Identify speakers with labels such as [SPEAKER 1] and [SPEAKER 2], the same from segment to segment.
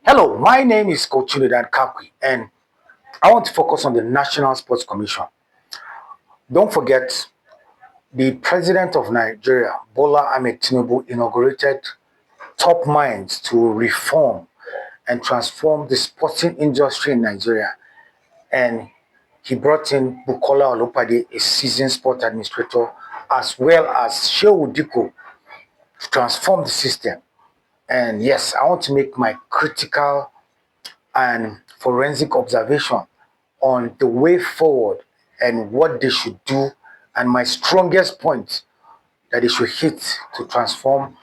[SPEAKER 1] Hello, my name is Coach Chulidan Kakwi, and I want to focus on the National Sports Commission. Don't forget, the President of Nigeria, Bola Ahmed Tinubu, inaugurated top minds to reform and transform the sporting industry in Nigeria. And he brought in Bukola Olopade, a seasoned sport administrator, as well as Shehu Diko to transform the system. And yes, I want to make my critical and forensic observation on the way forward and what they should do, and my strongest point that they should hit to transform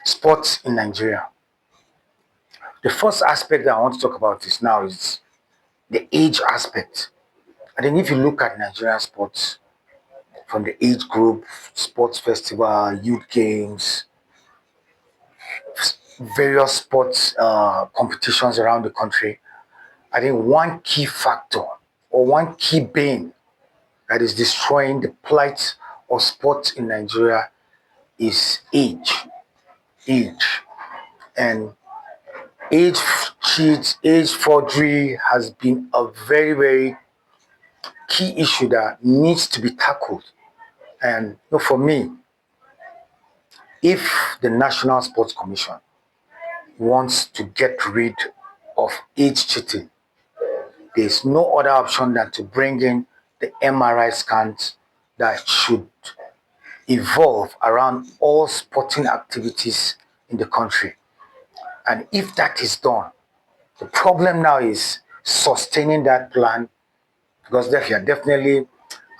[SPEAKER 1] sports in Nigeria. The first aspect that I want to talk about is now is the age aspect. I think if you look at Nigerian sports from the age group, sports festival, youth games, various sports competitions around the country, I think one key factor or one key bane that is destroying the plight of sports in Nigeria is age. Age. And age cheats, age forgery has been a very, very key issue that needs to be tackled. And for me, if the National Sports Commission wants to get rid of age cheating, there's no other option than to bring in the MRI scans that should evolve around all sporting activities in the country. And if that is done, the problem now is sustaining that plan, because definitely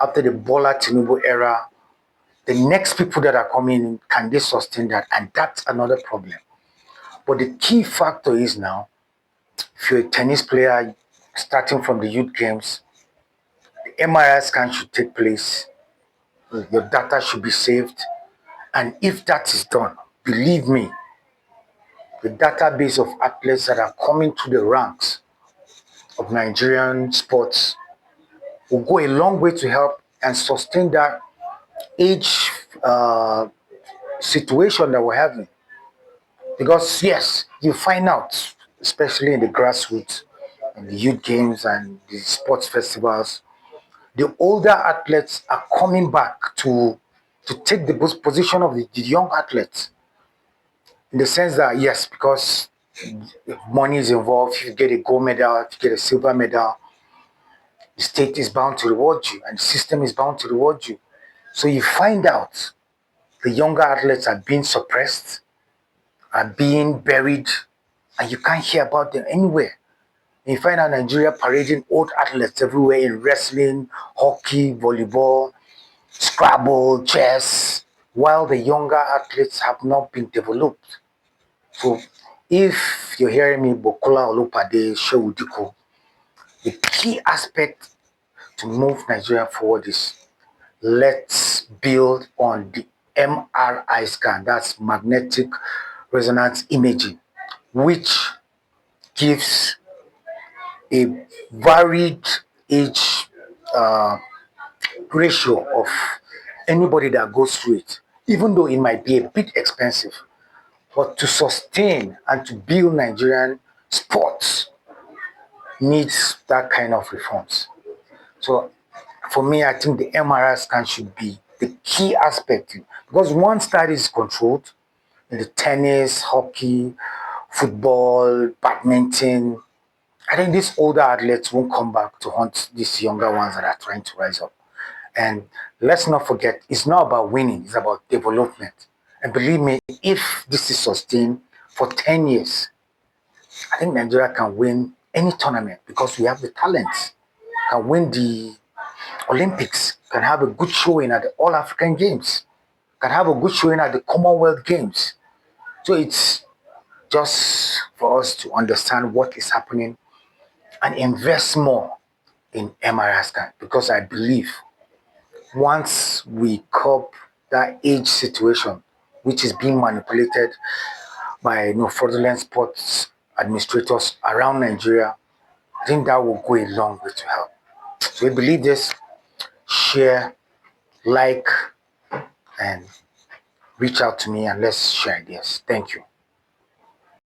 [SPEAKER 1] after the Bola Tinubu era, the next people that are coming in, can they sustain that? And that's another problem. But the key factor is now, if you're a tennis player starting from the youth games, the MRI scan should take place, your data should be saved. And if that is done, believe me, the database of athletes that are coming through the ranks of Nigerian sports will go a long way to help and sustain that age situation that we're having. Because, yes, you find out, especially in the grassroots, in the youth games and the sports festivals, the older athletes are coming back to take the position of the young athletes, in the sense that, yes, because money is involved, if you get a gold medal, if you get a silver medal, the state is bound to reward you and the system is bound to reward you. So you find out the younger athletes are being suppressed, are being buried, and you can't hear about them anywhere. You find out Nigeria parading old athletes everywhere in wrestling, hockey, volleyball, Scrabble, chess, while the younger athletes have not been developed. So if you're hearing me, Bukola Olopade, Shehu Diko, the key aspect to move Nigeria forward is, let's build on the MRI scan, that's magnetic resonance imaging, which gives a varied age uh, ratio of anybody that goes through it, even though it might be a bit expensive. But to sustain and to build Nigerian sports needs that kind of reforms. So for me, I think the MRI scan should be the key aspect, because once that is controlled in the tennis, hockey, football, badminton, I think these older athletes won't come back to hunt these younger ones that are trying to rise up. And let's not forget, it's not about winning, it's about development. And believe me, if this is sustained for 10 years, I think Nigeria can win any tournament because we have the talents, can win the Olympics, can have a good showing at the All African Games, can have a good showing at the Commonwealth Games. So it's just for us to understand what is happening and invest more in MRI scan, because I believe once we curb that age situation, which is being manipulated by fraudulent sports administrators around Nigeria, I think that will go a long way to help. So we believe this, share, like, and reach out to me and let's share ideas. Thank you.